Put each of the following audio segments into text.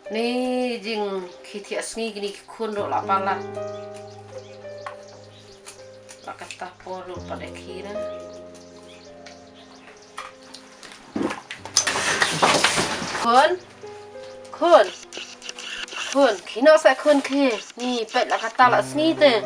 Ni jing kiti asngi gini kun ro la pala. La kata poro pada kira. Kun, kino sa kun ke. Ni pet la kata la asngi te.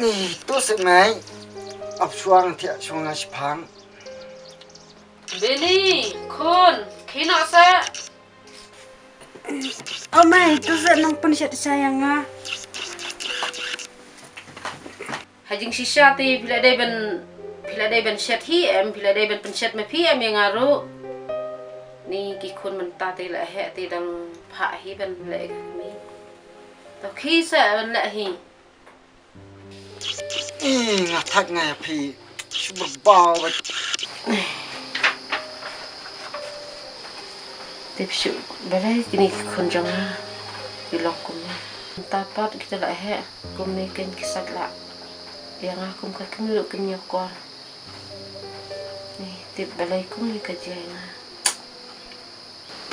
Ni tu semai ap suang tiak suang asipang. Beli, kun, kino sa. Oh mai, tu sa nang pensiat sayang ah. Hajing sisa ti bila day ben set hi em bila day ben penset me pi em yang ngaru. Ni ki kun menta ti la he ti dang pha hi ben le mi. To khi sa ben le hi. Ngatak ngai pi berbau. Tip syu balai kini kun jang bilong kum ni. Tapat kita la he kum ni ken kisat la. Yang aku ka kemilu kenyokor. Ni tip balai kum ni kajian.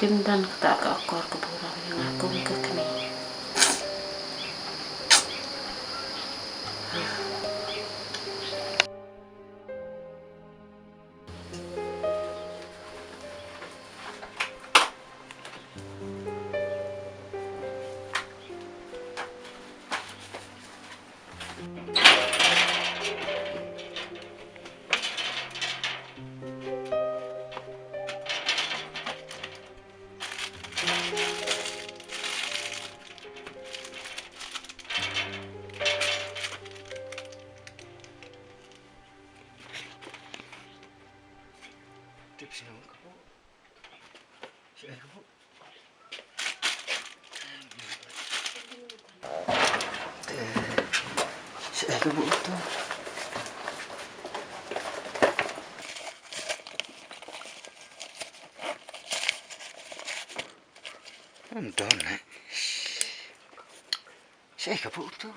Kendan kata ka akor keburang yang aku ka kemi. Tips nang kamu. Siapa kamu? Siapa kamu tu? Don eh. Siapa kamu tu?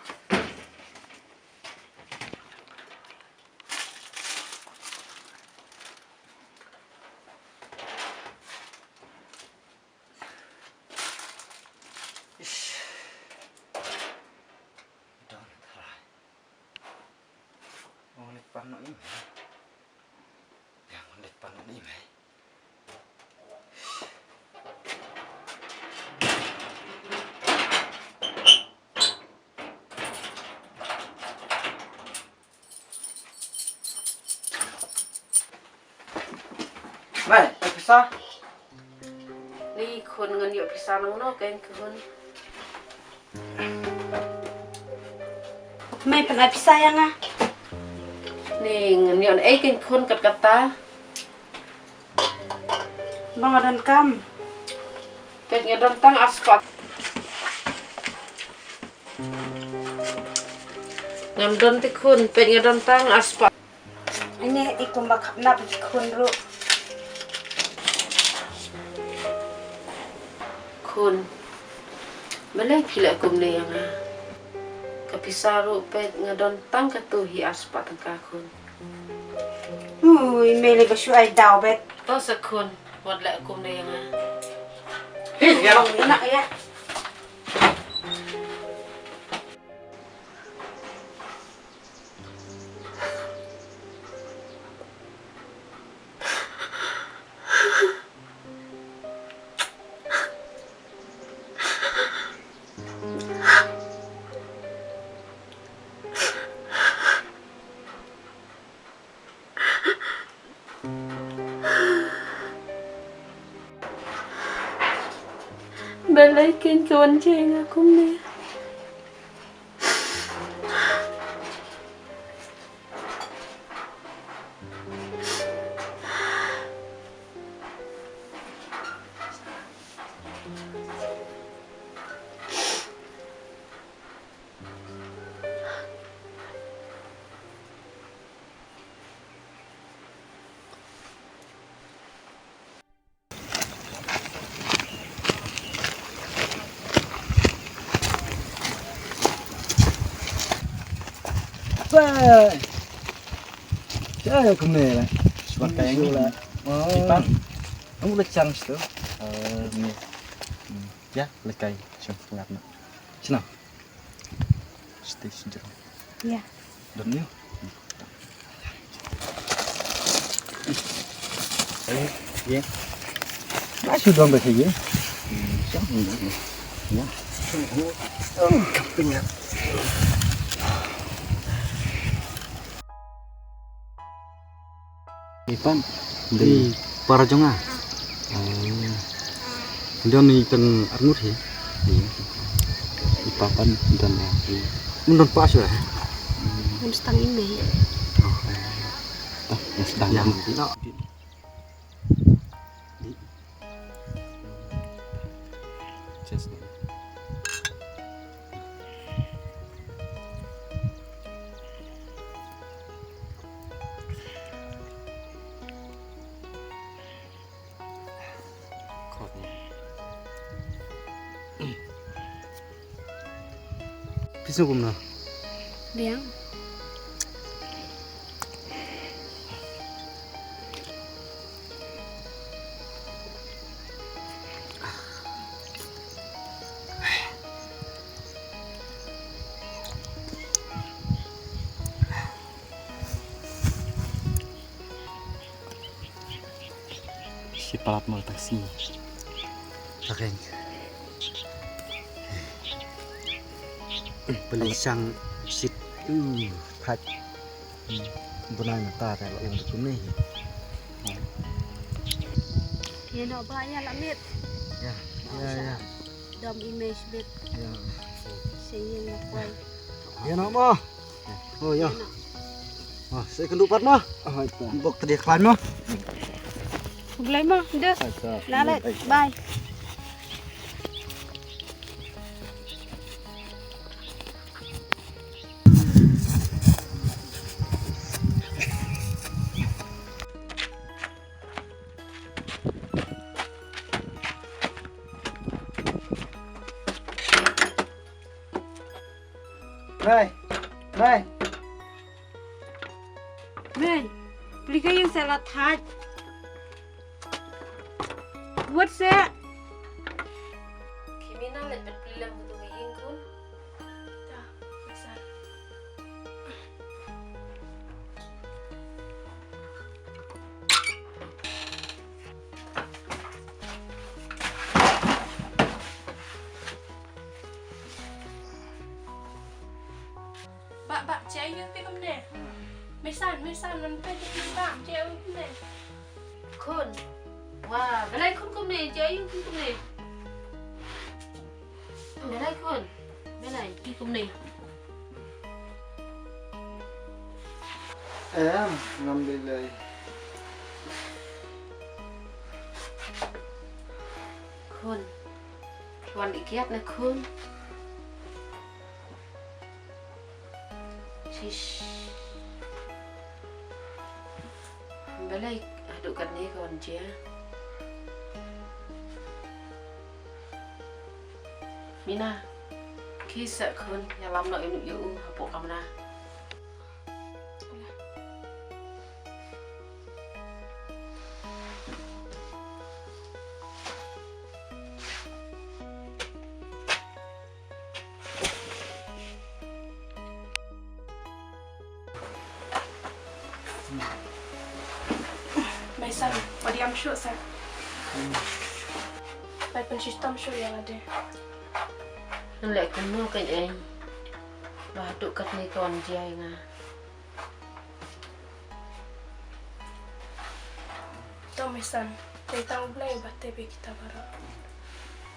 Panok ini, yang mendet panok ini. Mai, pisah. Ni kun ngan yo pisah nang no ken kun. Mai pernah sayang ah. Ni ngan yo ai ken kun kat kata. Bang adan kam. Pet ngedon tang aspat. Ngamdon ti kun pet ngedon tang aspat. Ini ikum bakap na kun ru. Kun. Balai pila kum ni yang ah. Kapisaru pet ngedon tang katuhi aspat tang kun. Mele basu ai dau bet. To sa kun wad la kum ni yang ah. Ya, enak ya. Balai ken kawan ceng aku ni. Bye. Saya kemana? Sebagai yang lah. Oh. Kamu udah chance tu. Ni. Ya, lekai. Jom ngap nak. Sini. Stay sejak. Ya. Dan ni. Ya. Masih dong begini. Siapa ni? Ya. Kapingnya. Ipan di Parajonga. Dia ni teng Arnur he. Ipapan dan menurut Pak Syah. Harus tang ini. Sedang yang Pisau kumna. Liang. Si palat mal taksi. Pakai. Beli sang sit pat. Bunai mata tak lah untuk ni. Ya nak banyak lah mit. Ya. Dom image bit. Ya. Saya nak buat. Ya nak mah. Oh ya. Saya kendupat mah. Bok tadi klan mah. Boleh mah, dah. Lalat, bye. Mai. Mei, beli kayu salad haj. What's that? Kimina let berpilam betul kayin kun. Dah, besar. Bak cai you pi kom ne. Mesan man pe ti bak cai you ne. Kun. Wah, belai kun kum ni, jai kun kum ni. Belai kun. Belai pi kum ni. Em ngambil lagi. Kun. Wan ikiat na kun. Shish. Belai adukkan ni kawan dia. Mina, kisah kun yang lama nak inuk you apa kamu na? Mesan, padi am shoot sa. Pai pen sistem shoot yang ada. Nolak kenu kan eh. Baduk kat ni kawan dia nga. Tahu mesan, saya tahu belai batai pe kita baru.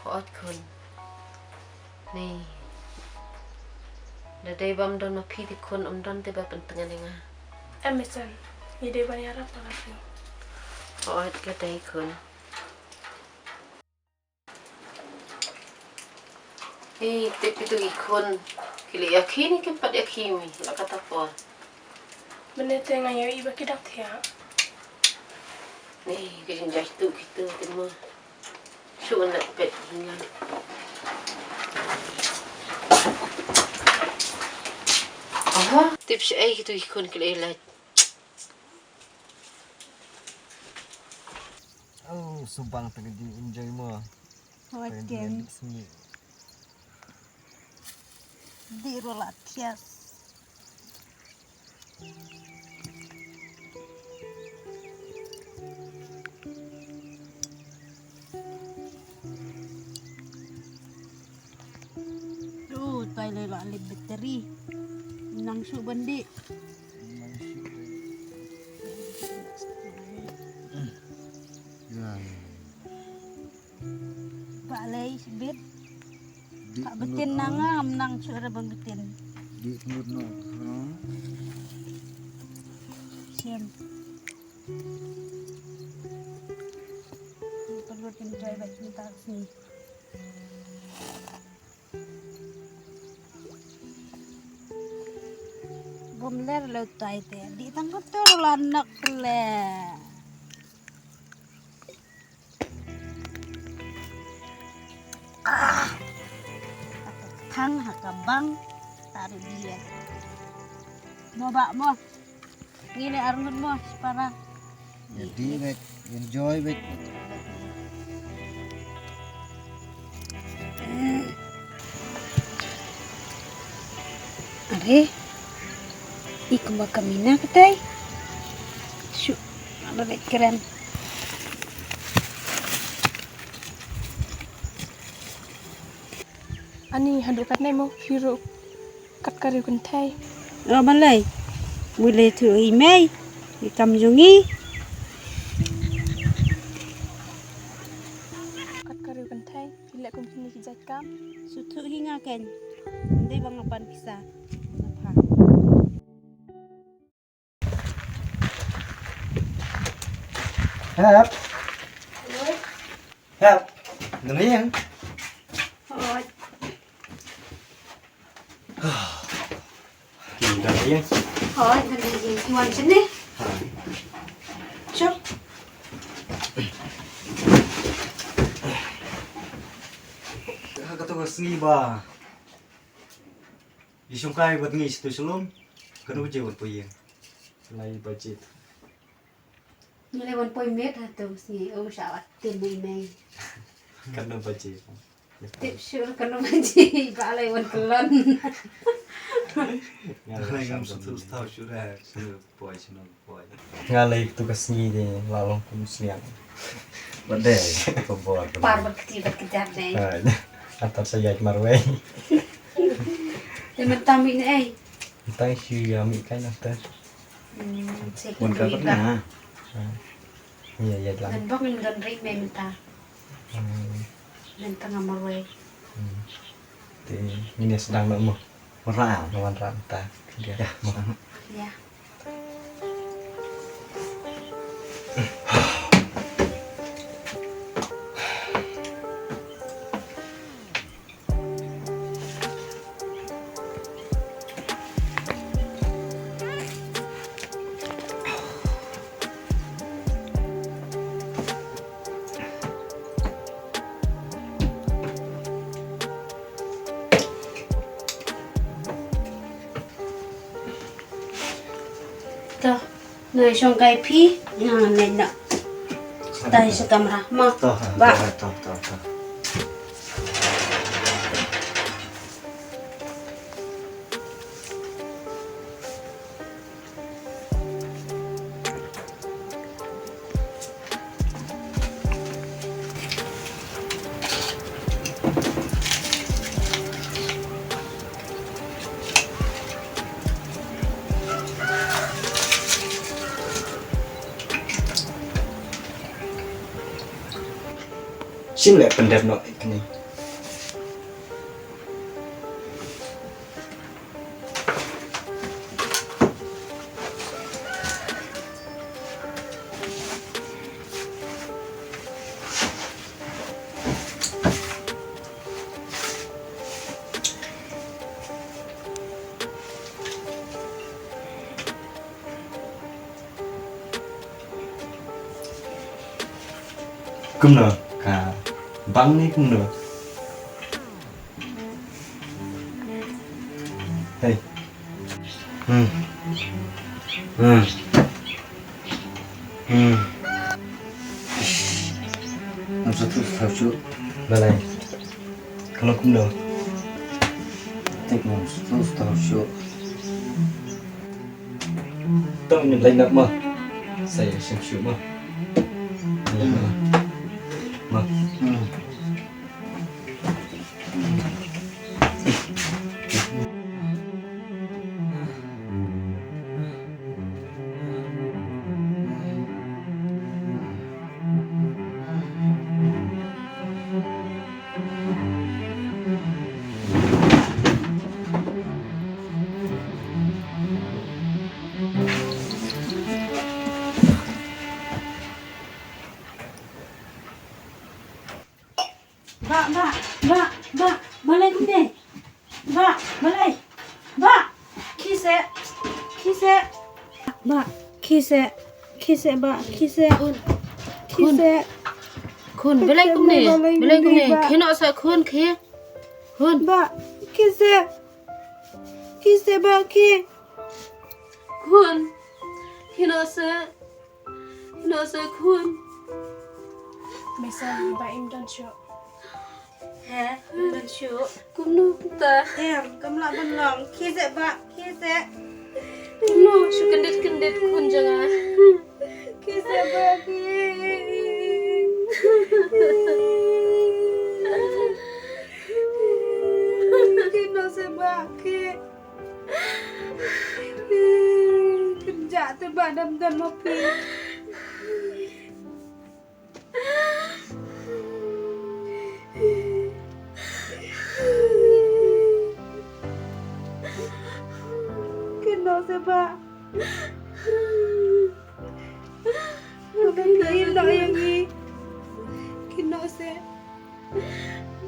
Hot kun. Ni. Dadai bam don mapi di kun don tiba pentengan nga. Mesan, ni dia banyak apa lagi? Hot kadai kun. Tip itu ikon kili yakin kan pad yakimi la kata po Benda tengah yang iba kita tiap. ni kejinjah tu kita temu syuk nak pet hingga tips ai itu ikon kili la Oh. subang tadi enjoy mo. Hojen di rolatias. Tay lelo alib bateri. Nang su bandi. Balai sibit. Pak betin nangam nang suara bang betin. Di mulut no. Siam. Perlu Pendrive bynta sini. Bomler lo tay te. Di tangkap tu lanak le. Thang hakabang tarik dia. Mau bak mo. Ngini arnut mo para. Jadi baik enjoy baik. Are. Iku makamina katay. Shoo. Ano rin keren. Ani handukat nai mo hero kat kari kun thai. Rồi mà lấy. Mùi lê thử ý mê. Đi cầm dùng ý. Kat kari kun thai. Pila kun kini kijat kam. Su thử hi nga kèn. Đây bằng ngọc bàn pisa. Napa. Hap. Hap. Dengar yang? Rồi. Dengar yang? Rồi, thằng này gì hoàn chân đi. Chúc. Kata sengi ba. Isong kaya buat ngis tu selum. Kanu je buat puyeng. Lai budget. Như là bọn bôi mết hả tù gì ông sao ạ tiền mì mì. Kanu budget. Tiếp sure kan naman si balay wan kulon. Ngalai ngam satu tahu sudah boy channel boy. Ngalai tugas ni de lalong kumsiang. Bade pembuat. Parbat kecil deh. Atas saya marway. Temen tami ni eh. Kita isi amik kain atas. Saya Pun kira kau pernah. Iya iya lah. dan bang dan ring minta. Dan tengah marway. Di ini sedang nak mau Pernah. lawan ranta. Dia mau. Ya. Tuh, người trong cái phi này nè. Tay sa camera mo. Toh, Ba. toh. Sim lại pendek no ini. Cũng được cả băng đi cũng được. Hey. Maksud tu tahu syuk. Balai. Kalau kum dah. Tik maksud tu tahu syuk. Tong ni lain nak mah. Saya syuk mah. Ya mah. Mah. Ba, balai kumde. Ba, balai. Ba, kise. Ba, kise ba, kise. Khun belai kum ni. Kena sa khun ke. Khun. Ba, kise ba ki. Khun. Kena sa khun. Mesan ba im dan syuk. He, dan syuk. Kumnu ta. Kamu nak benong. Kise ba, kise. Kumnu syuk kendit khun jangan. Kise ba ki. Kino se ba ki. Kerja tu badam dan mopi. Kino se ba. Kino yang ni. Kino se.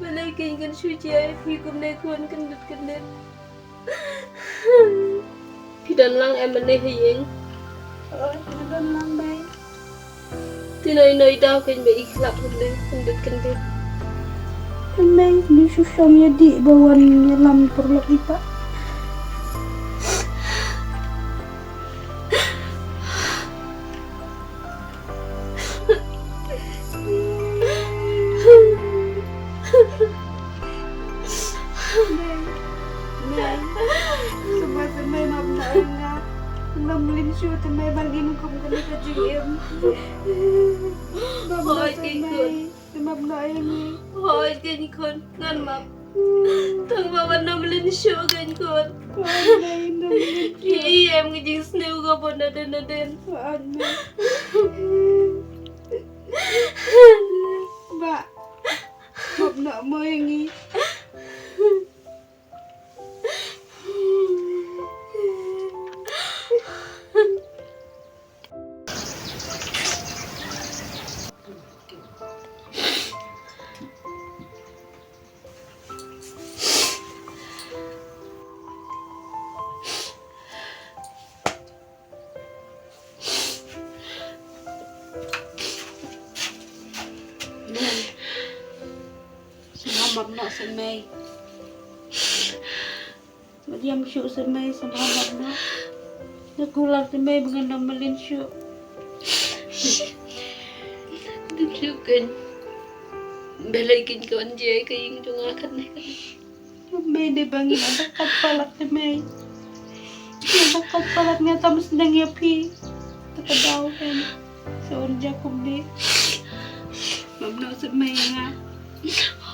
Balai kan suci ai phi kum ne khun kendit. Phi dan lang em ne hieng. Dan lambai. Tinoi daw kan be ikhlap ne kendit. May ni susam ya di bawan nyelam perlok kita. Semai mam na namlin syu temai bangin kum kami ka jiem. Hoi king khun. Mam na ini. Hoi king khun ngan map. Thằng ba ban nam lên show king khun. Hi em cái jing sneu go bon na den. Ba. Mam na mo ini. Mập nọ semai. Diam syuk semai sama mập nọ. Nak ulang semai dengan namalin syuk. Syuk kan. Balai kin kon je ke ing tunga kan ne. Semai dia bangin ada kat palak semai. Ada kat palaknya tam sedang ya pi. Takadaw kan. Seorang jakum dia. Mập nọ semai nga.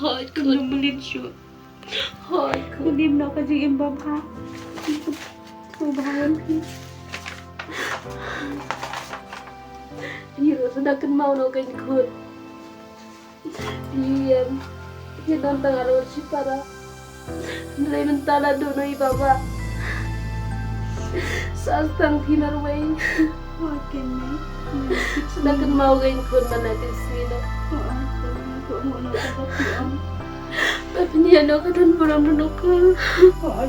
Hoi Kun khun. namalin syuk. Hoi khun. Kudim nak kerja imbam ha. Tubahan pi. Hiro sedangkan mau no king khun. Diam. Dia tantang arwah si para. Nilai mentala dono i baba. Sastang pinarway. Makin ni. Sedangkan mau king khun manatin sino. Kok mau nak apa am. Tapi dia no kadun pulang menukul. Ay.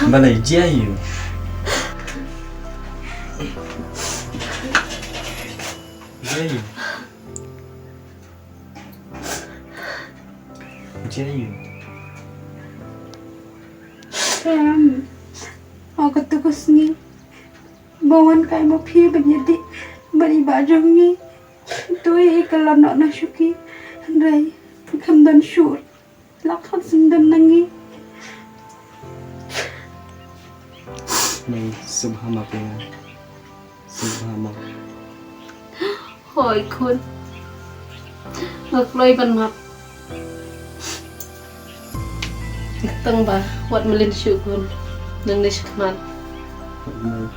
Balai jayu. Jayu. Sam, aku tugas ni. Bawan kay mo phi banyadi bani bajong ni. Tuwi kalau nak nasuki. Andai kamdan syur. Lakhan sindan nangi. May subhama pa nga. Subhama. Hỏi kun. Ngược lôi bần mặt. Tăng ba, wat melin syuk kun. Nang nisik man. May